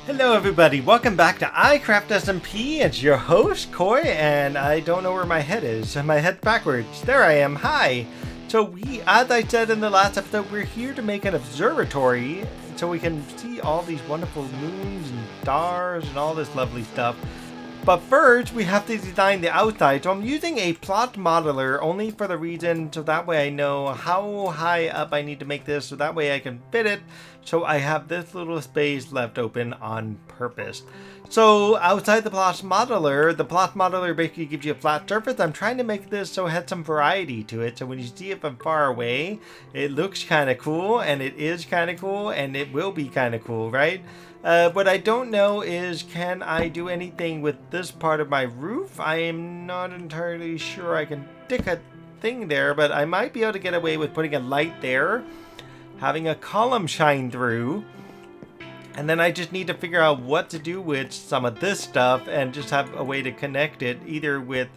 Hello everybody, welcome back to iCraft SMP. It's your host, Koi, and I don't know where my head is. My head's backwards. There I am, hi! So as I said in the last episode, we're here to make an observatory so we can see all these wonderful moons and stars and all this lovely stuff. But first, we have to design the outside, so I'm using a plot modeler only for the reason so that way I know how high up I need to make this, so that way I can fit it, so I have this little space left open on purpose. So outside the plot modeler basically gives you a flat surface. I'm trying to make this so it has some variety to it, so when you see it from far away, it looks kind of cool, and it is kind of cool, and it will be kind of cool, right? What I don't know is, can I do anything with this part of my roof? I am not entirely sure I can stick a thing there, but I might be able to get away with putting a light there, having a column shine through, and then I just need to figure out what to do with some of this stuff and just have a way to connect it either with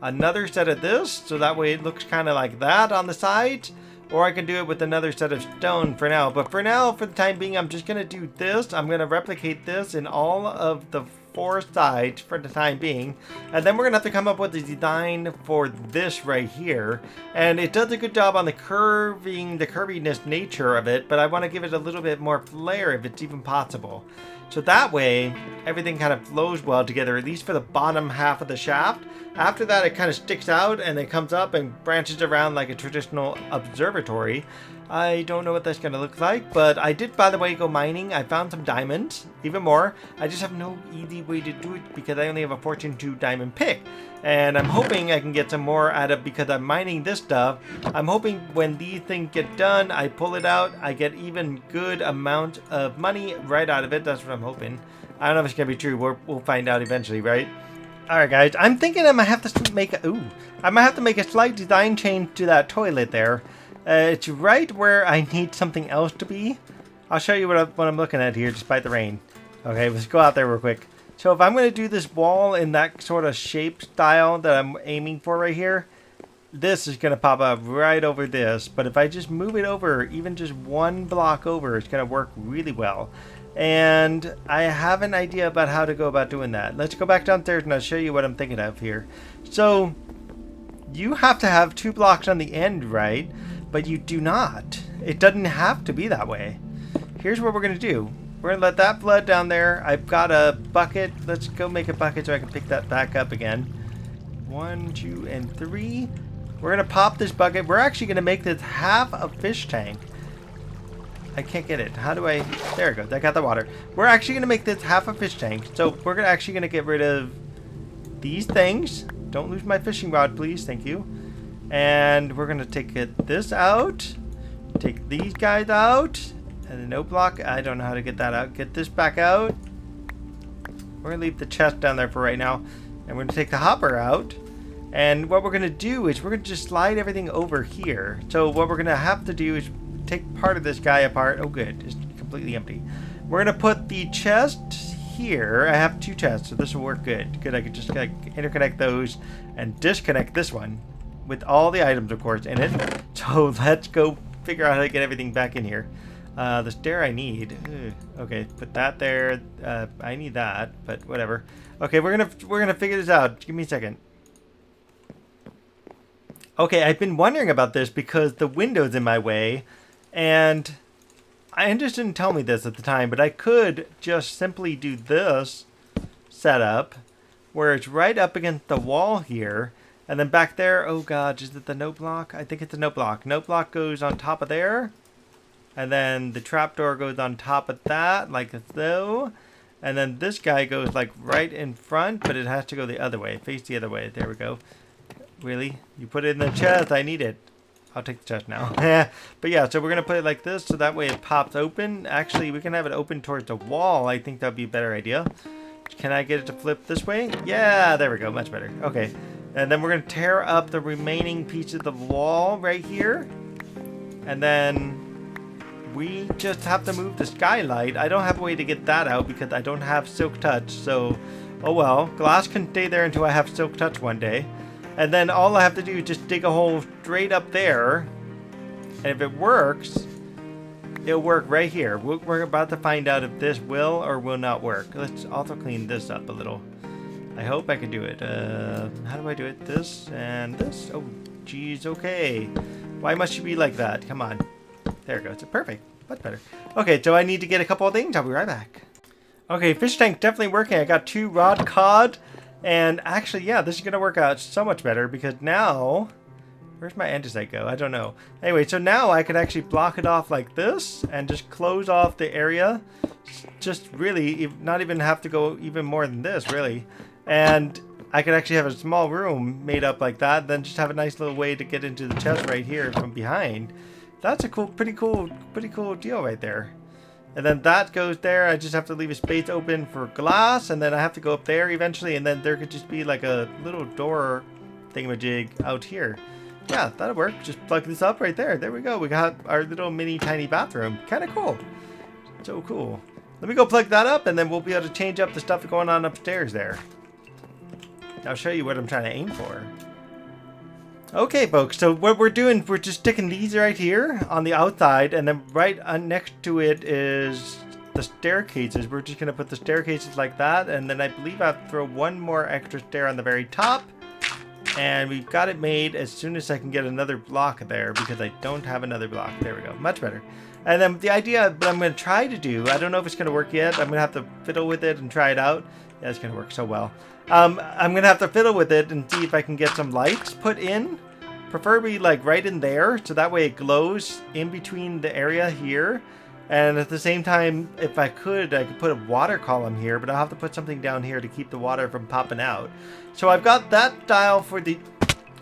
another set of this, so that way it looks kind of like that on the sides, or I can do it with another set of stone for now. But for now, for the time being, I'm just going to do this. I'm going to replicate this in all of the four sides for the time being. And then we're going to have to come up with a design for this right here. And it does a good job on the curviness nature of it, but I want to give it a little bit more flair if it's even possible. So that way, everything kind of flows well together, at least for the bottom half of the shaft. After that, it kind of sticks out and it comes up and branches around like a traditional observatory. I don't know what that's going to look like, but I did, by the way, go mining. I found some diamonds, even more. I just have no easy way to do it because I only have a Fortune 2 diamond pick. And I'm hoping I can get some more out of, because I'm mining this stuff. I'm hoping when these things get done, I pull it out, I get even good amount of money right out of it. That's what I'm hoping. I don't know if it's going to be true. We'll find out eventually, right? Alright guys, I'm thinking I might have to make a slight design change to that toilet there. It's right where I need something else to be. I'll show you what I'm looking at here despite the rain. Okay, let's go out there real quick. So if I'm going to do this wall in that sort of shape style that I'm aiming for right here, this is going to pop up right over this. But if I just move it over, even just one block over, it's going to work really well. And I have an idea about how to go about doing that. Let's go back downstairs and I'll show you what I'm thinking of here. So you have to have 2 blocks on the end, right? But you do not. It doesn't have to be that way. Here's what we're going to do. We're going to let that flood down there. I've got a bucket. Let's go make a bucket so I can pick that back up again. 1, 2, and 3. We're going to pop this bucket. We're actually going to make this half a fish tank. I can't get it. How do I... There it goes. I got the water. We're actually going to make this half a fish tank. So we're actually going to get rid of these things. Don't lose my fishing rod, please. Thank you. And we're going to take this out. Take these guys out. And the note block. I don't know how to get that out. Get this back out. We're going to leave the chest down there for right now. And we're going to take the hopper out. And what we're going to do is we're going to just slide everything over here. So what we're going to have to do is take part of this guy apart. Oh good, it's completely empty. We're gonna put the chest here. I have 2 chests, so this will work good. Good, I could just like interconnect those and disconnect this one with all the items, of course, in it. So let's go figure out how to get everything back in here. The stair I need. Okay, put that there. I need that, but whatever. Okay, we're gonna figure this out. Give me a second. Okay, I've been wondering about this because the window's in my way. And I just didn't tell me this at the time, but I could just simply do this setup where it's right up against the wall here. And then back there, oh god, is it the note block? I think it's a note block. Note block goes on top of there. And then the trapdoor goes on top of that, like so. And then this guy goes like right in front, but it has to go the other way. Face the other way. There we go. Really? You put it in the chest. I need it. I'll take the chest now. But yeah, so we're going to put it like this, so that way it pops open. Actually, we can have it open towards the wall. I think that would be a better idea. Can I get it to flip this way? Yeah, there we go. Much better. Okay. And then we're going to tear up the remaining pieces of wall right here. And then we just have to move the skylight. I don't have a way to get that out because I don't have Silk Touch. So, oh well. Glass can stay there until I have Silk Touch one day. And then all I have to do is just dig a hole straight up there. And if it works, it'll work right here. We're about to find out if this will or will not work. Let's also clean this up a little. I hope I can do it. How do I do it? This and this. Oh, geez. Okay. Why must you be like that? Come on. There it goes. Perfect. Much better. Okay, so I need to get a couple of things. I'll be right back. Okay, fish tank definitely working. I got 2 rod cod. And actually, yeah, this is going to work out so much better because now... Where's my andesite go? I don't know. Anyway, so now I could actually block it off like this and just close off the area. Just really not even have to go even more than this, really. And I could actually have a small room made up like that, then just have a nice little way to get into the chest right here from behind. That's a pretty cool deal right there. And then that goes there. I just have to leave a space open for glass, and then I have to go up there eventually, and then there could just be like a little door thingamajig out here. Yeah, that'll work. Just plug this up right there. There we go. We got our little mini tiny bathroom. Kind of cool. So cool. Let me go plug that up, and then we'll be able to change up the stuff going on upstairs there. I'll show you what I'm trying to aim for. Okay, folks. So what we're doing, we're just sticking these right here on the outside, and then right next to it is the staircases. We're just going to put the staircases like that, and then I believe I have to throw one more extra stair on the very top. And we've got it made as soon as I can get another block there, because I don't have another block. There we go. Much better. And then the idea, but I'm going to try to do, I don't know if it's going to work yet. I'm going to have to fiddle with it and try it out. Yeah, it's going to work so well. I'm going to have to fiddle with it and see if I can get some lights put in. Preferably like right in there, so that way it glows in between the area here. And at the same time, if I could put a water column here, but I'll have to put something down here to keep the water from popping out. So I've got that dial for the...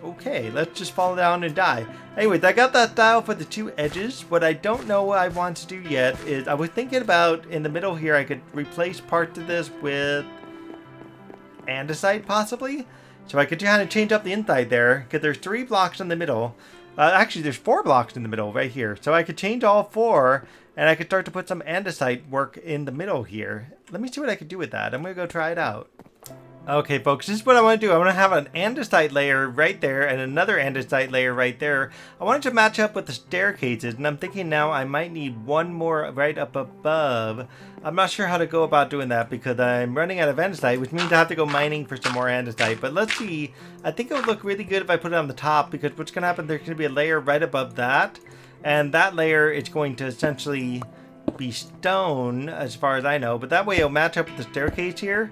Okay, let's just fall down and die. Anyways, I got that dial for the 2 edges. What I don't know what I want to do yet is I was thinking about in the middle here, I could replace parts of this with andesite possibly. So I could kind of change up the inside there, because there's 3 blocks in the middle. Actually, there's 4 blocks in the middle right here. So I could change all 4, and I could start to put some andesite work in the middle here. Let me see what I could do with that. I'm going to go try it out. Okay, folks, this is what I want to do. I want to have an andesite layer right there and another andesite layer right there. I want it to match up with the staircases, and I'm thinking now I might need one more right up above. I'm not sure how to go about doing that because I'm running out of andesite, which means I have to go mining for some more andesite. But let's see. I think it would look really good if I put it on the top, because what's going to happen, there's going to be a layer right above that. And that layer is going to essentially be stone, as far as I know. But that way it'll match up with the staircase here.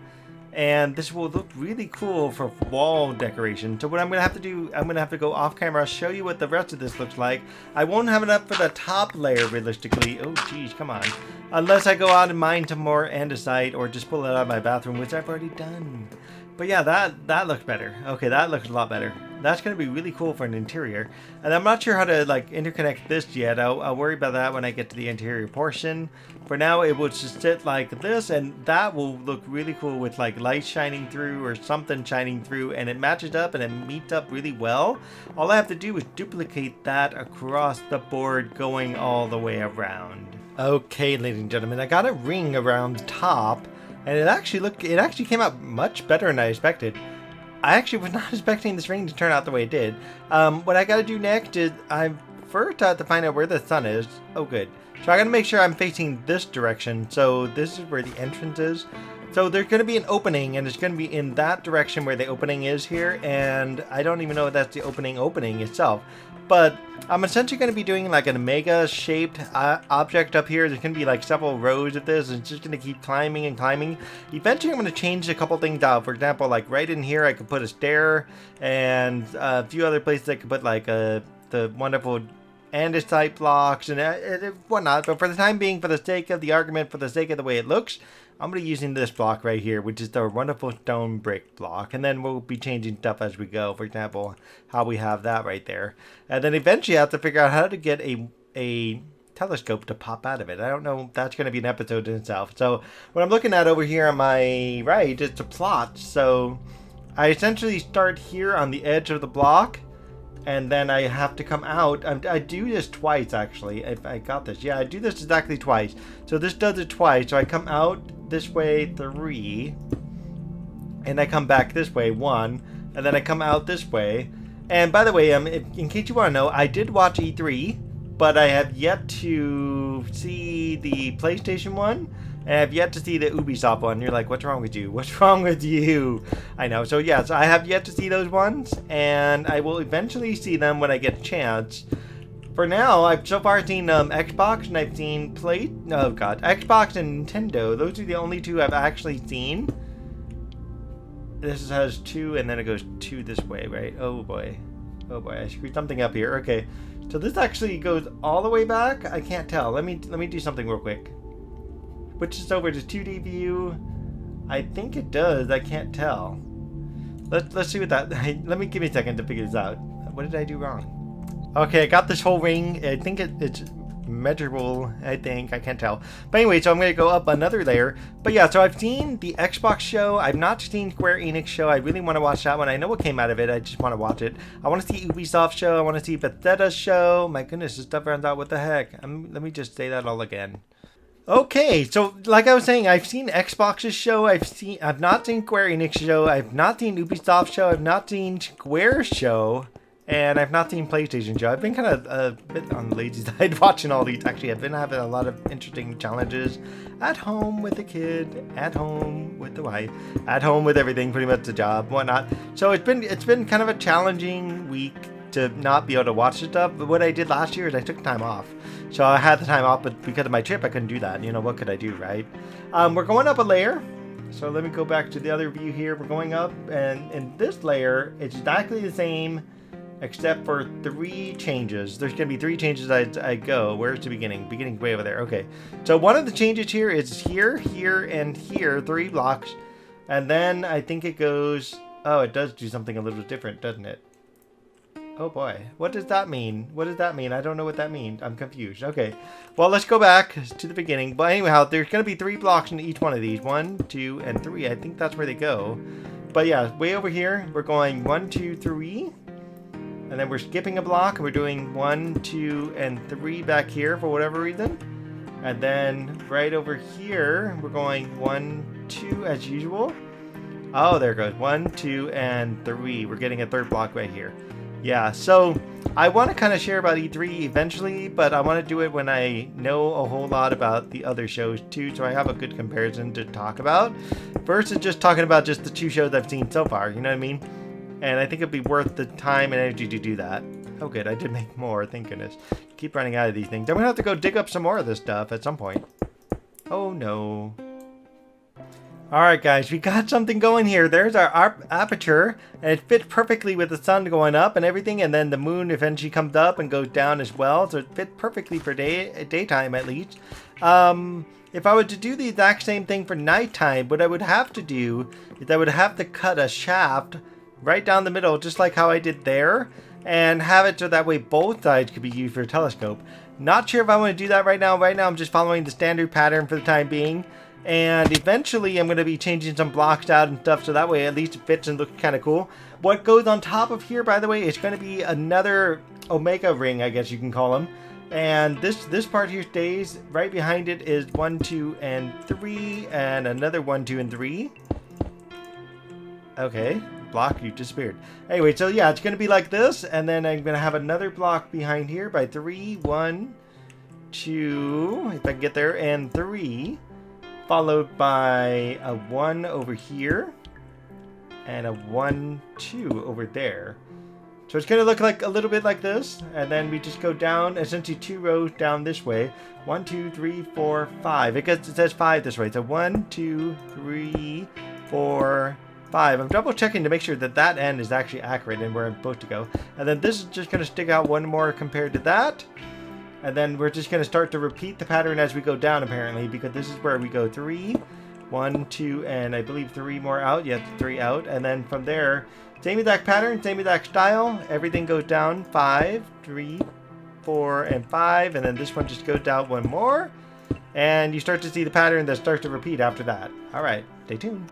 And this will look really cool for wall decoration. So what I'm going to have to do, I'm going to have to go off camera, show you what the rest of this looks like. I won't have enough for the top layer realistically. Oh, geez, come on. Unless I go out and mine some more andesite or just pull it out of my bathroom, which I've already done. But yeah, that looks better. Okay, that looks a lot better. That's going to be really cool for an interior. And I'm not sure how to like interconnect this yet. I'll worry about that when I get to the interior portion. For now, it will just sit like this, and that will look really cool with like light shining through or something shining through, and it matches up and it meets up really well. All I have to do is duplicate that across the board going all the way around. Okay, ladies and gentlemen, I got a ring around the top. And it actually came out much better than I expected. I actually was not expecting this ring to turn out the way it did. What I gotta do next is I first have to find out where the sun is. Oh, good. So I gotta make sure I'm facing this direction. So this is where the entrance is. So there's gonna be an opening, and it's gonna be in that direction where the opening is here. And I don't even know if that's the opening itself. But I'm essentially going to be doing like an omega shaped object up here. There's going to be like several rows of this, and it's just going to keep climbing and climbing. Eventually I'm going to change a couple things out. For example, like right in here I could put a stair, and a few other places I could put like the wonderful andesite blocks and whatnot. But for the time being, for the sake of the argument, for the sake of the way it looks, I'm going to be using this block right here, which is the wonderful stone brick block. And then we'll be changing stuff as we go. For example, how we have that right there. And then eventually I have to figure out how to get a telescope to pop out of it. I don't know. That's going to be an episode in itself. So what I'm looking at over here on my right is a plot. So I essentially start here on the edge of the block. And then I have to come out. I do this twice, actually. If I got this. Yeah, I do this exactly twice. So this does it twice. So I come out this way 3. And I come back this way 1. And then I come out this way. And by the way, in case you want to know, I did watch E3. but I have yet to see the PlayStation one, and I have yet to see the Ubisoft one. You're like, what's wrong with you? What's wrong with you? I know. So yes, I have yet to see those ones, and I will eventually see them when I get a chance. For now, I've so far seen Xbox, and I've seen Xbox and Nintendo. Those are the only two I've actually seen. This has 2, and then it goes 2 this way, right? Oh boy. Oh boy, I screwed something up here. Okay, so this actually goes all the way back? I can't tell. Let me do something real quick. Switch this over to 2D view. I think it does. I can't tell. Let's see what that... give me a second to figure this out. What did I do wrong? Okay, I got this whole ring. I think it's measurable, I think. I can't tell. But anyway, so I'm going to go up another layer. But yeah, so I've seen the Xbox show. I've not seen Square Enix show. I really want to watch that one. I know what came out of it. I just want to watch it. I want to see Ubisoft show. I want to see Bethesda show. My goodness, this stuff runs out. What the heck? Let me just say that all again. Okay, so like I was saying, I've seen Xbox's show. I've not seen Square Enix show. I've not seen Ubisoft show. I've not seen Square show. And I've not seen PlayStation show. I've been kind of a bit on the lazy side watching all these. Actually, I've been having a lot of interesting challenges at home with the kid, at home with the wife, at home with everything, pretty much the job, whatnot. So it's been kind of a challenging week to not be able to watch the stuff. But what I did last year is I took time off. So I had the time off, but because of my trip, I couldn't do that. You know, what could I do, right? We're going up a layer. So let me go back to the other view here. We're going up, and in this layer, it's exactly the same, except for 3 changes. There's going to be 3 changes as I go. Where's the beginning? Beginning way over there. Okay. So one of the changes here is here, here, and here. 3 blocks. And then I think it goes... Oh, it does do something a little different, doesn't it? Oh boy. What does that mean? What does that mean? I don't know what that means. I'm confused. Okay. Well, let's go back to the beginning. But anyhow, there's going to be 3 blocks in each one of these. 1, 2, and 3. I think that's where they go. But yeah, way over here, we're going 1, 2, 3. And then we're skipping a block, and we're doing 1, 2, and 3 back here for whatever reason. And then right over here, we're going 1, 2 as usual. Oh, there it goes. 1, 2, and 3. We're getting a 3rd block right here. Yeah, so I want to kind of share about E3 eventually, but I want to do it when I know a whole lot about the other shows too, so I have a good comparison to talk about versus just talking about just the 2 shows I've seen so far, you know what I mean? And I think it'd be worth the time and energy to do that. Oh good, I did make more, thank goodness. Keep running out of these things. I'm gonna have to go dig up some more of this stuff at some point. Oh no. Alright guys, we got something going here. There's our aperture, and it fits perfectly with the sun going up and everything, and then the moon eventually comes up and goes down as well, so it fits perfectly for daytime at least. If I were to do the exact same thing for nighttime, what I would have to do is I would have to cut a shaft right down the middle, just like how I did there, and have it so that way both sides could be used for a telescope. Not sure if I want to do that right now. Right now I'm just following the standard pattern for the time being. And eventually I'm going to be changing some blocks out and stuff so that way at least it fits and looks kind of cool. What goes on top of here, by the way, is going to be another Omega ring, I guess you can call them. And this part here stays. Right behind it is 1, 2, and 3, and another 1, 2, and 3. Okay, block, you disappeared. Anyway, so yeah, it's going to be like this, and then I'm going to have another block behind here by 3, 1, 2, if I can get there, and 3. Followed by a 1 over here and a 1, 2 over there. So it's going to look like a little bit like this, and then we just go down essentially 2 rows down this way. 1, 2, 3, 4, 5. It says 5 this way. So 1, 2, 3, 4, 5. I'm double checking to make sure that that end is actually accurate and where I'm supposed to go. And then this is just going to stick out 1 more compared to that. And then we're just going to start to repeat the pattern as we go down, apparently, because this is where we go 3, 1, 2, and I believe 3 more out. Yes, 3 out. And then from there, same exact pattern, same exact style. Everything goes down 5, 3, 4, and 5. And then this one just goes down 1 more. And you start to see the pattern that starts to repeat after that. All right, stay tuned.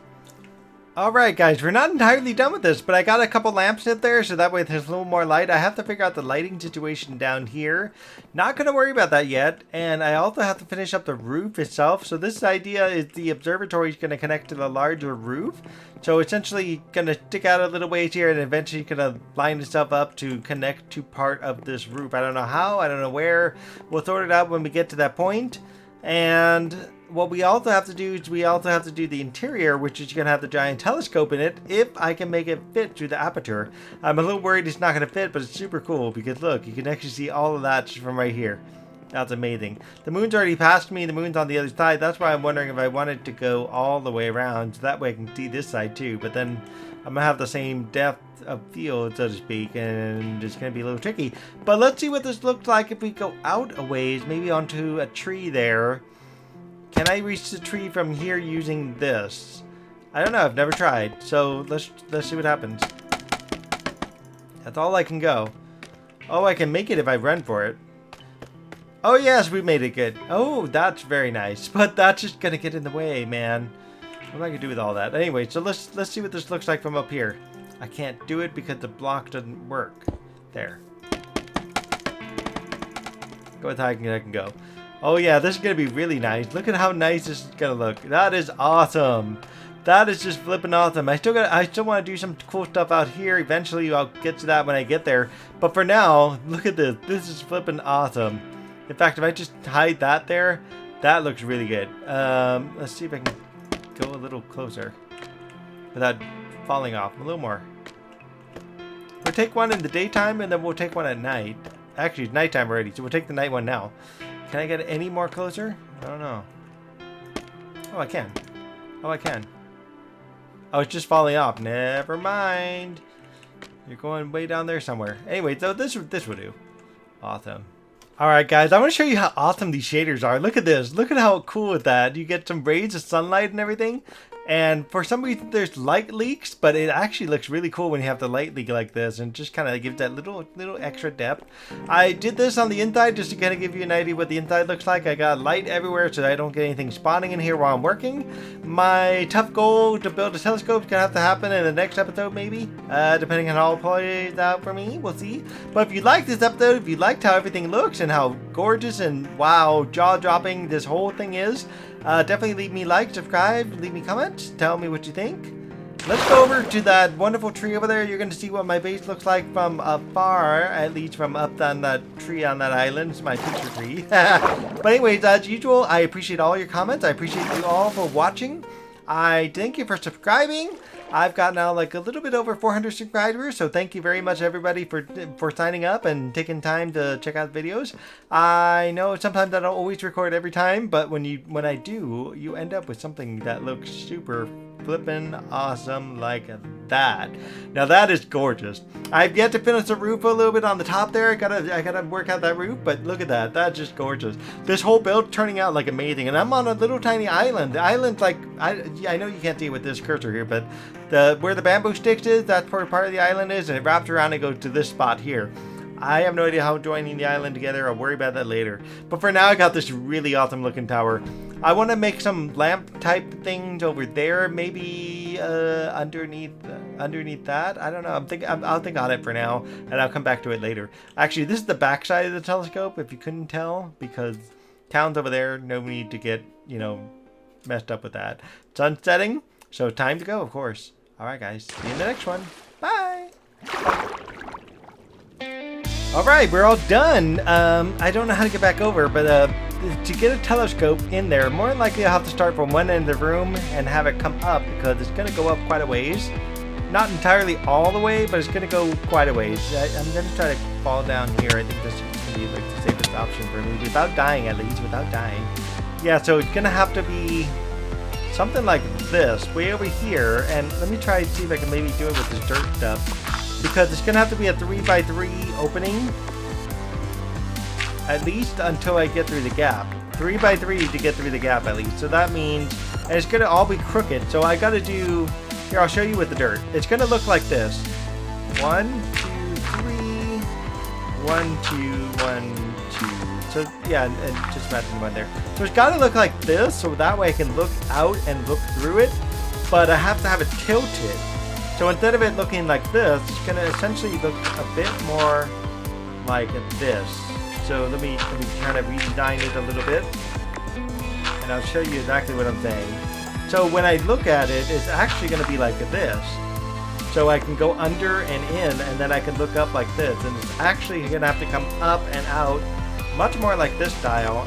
Alright guys, we're not entirely done with this, but I got a couple lamps up there so that way there's a little more light. I have to figure out the lighting situation down here. Not going to worry about that yet. And I also have to finish up the roof itself. So this idea is the observatory is going to connect to the larger roof. So essentially going to stick out a little ways here and eventually going to line itself up to connect to part of this roof. I don't know how, I don't know where. We'll sort it out when we get to that point. And what we also have to do is we also have to do the interior, which is going to have the giant telescope in it, if I can make it fit through the aperture. I'm a little worried it's not going to fit, but it's super cool because look, you can actually see all of that just from right here. That's amazing. The moon's already past me, the moon's on the other side. That's why I'm wondering if I wanted to go all the way around, so that way I can see this side too. But then I'm going to have the same depth of field, so to speak, and it's going to be a little tricky. But let's see what this looks like if we go out a ways, maybe onto a tree there. Can I reach the tree from here using this? I don't know, I've never tried. So let's see what happens. That's all I can go. Oh, I can make it if I run for it. Oh yes, we made it good. Oh, that's very nice. But that's just gonna get in the way, man. What am I gonna do with all that? Anyway, so let's see what this looks like from up here. I can't do it because the block doesn't work. There. Go with how I can go. Oh yeah, this is going to be really nice. Look at how nice this is going to look. That is awesome. That is just flipping awesome. I still want to do some cool stuff out here. Eventually I'll get to that when I get there. But for now, look at this. This is flipping awesome. In fact, if I just hide that there, that looks really good. Let's see if I can go a little closer without falling off. A little more. We'll take one in the daytime and then we'll take one at night. Actually, it's nighttime already, so we'll take the night one now. Can I get any more closer? I don't know. Oh, I can. Oh, I can. Oh, it's just falling off. Never mind. You're going way down there somewhere. Anyway, so this will do. Awesome. Alright guys, I want to show you how awesome these shaders are. Look at this. Look at how cool is that. You get some rays of sunlight and everything. And for some reason there's light leaks, but it actually looks really cool when you have the light leak like this and just kind of gives that little extra depth. I did this on the inside just to kind of give you an idea what the inside looks like. I got light everywhere so I don't get anything spawning in here while I'm working. My tough goal to build a telescope is going to have to happen in the next episode maybe, depending on how it plays out for me. We'll see. But if you liked this episode, if you liked how everything looks and how gorgeous and wow, jaw-dropping this whole thing is, definitely leave me a like, subscribe, leave me comments, tell me what you think. Let's go over to that wonderful tree over there. You're going to see what my base looks like from afar, at least from up on that tree on that island. It's my picture tree. But anyways, as usual, I appreciate all your comments. I appreciate you all for watching. I thank you for subscribing. I've got now like a little bit over 400 subscribers, so thank you very much everybody for signing up and taking time to check out videos. I know sometimes I don't always record every time, but when I do, you end up with something that looks super flippin' awesome like that. Now that is gorgeous. I've yet to finish the roof a little bit on the top there. I gotta work out that roof, but look at that. That's just gorgeous. This whole build turning out like amazing, and I'm on a little tiny island. The island's like I know you can't see it with this cursor here, but where the bamboo sticks is, that's where part of the island is, and it wraps around and goes to this spot here. I have no idea how I'm joining the island together. I'll worry about that later. But for now, I got this really awesome looking tower. I want to make some lamp type things over there, maybe underneath that. I don't know. I'll think on it for now, and I'll come back to it later. Actually, this is the back side of the telescope, if you couldn't tell, because town's over there. No need to get messed up with that. Sun's setting, so time to go, of course. All right, guys. See you in the next one. Bye. Alright, we're all done. I don't know how to get back over, but to get a telescope in there, more than likely I'll have to start from one end of the room and have it come up because it's going to go up quite a ways. Not entirely all the way, but it's going to go quite a ways. I'm going to try to fall down here. I think this is going to be like the safest option for me, without dying at least, without dying. Yeah, so it's going to have to be something like this, way over here, and let me try to see if I can maybe do it with this dirt stuff. Because it's going to have to be a 3x3 opening, at least until I get through the gap. 3x3 to get through the gap at least. So that means, and it's going to all be crooked. So I got to do, here I'll show you with the dirt. It's going to look like this. 1, 2, 3, 1, 2, 1, 2. So yeah, and just imagine one there. So it's got to look like this, so that way I can look out and look through it. but I have to have it tilted. So instead of it looking like this, it's going to essentially look a bit more like this. So let me kind of redesign it a little bit, and I'll show you exactly what I'm saying. So when I look at it, it's actually going to be like this. So I can go under and in, and then I can look up like this, and it's actually going to have to come up and out, much more like this style.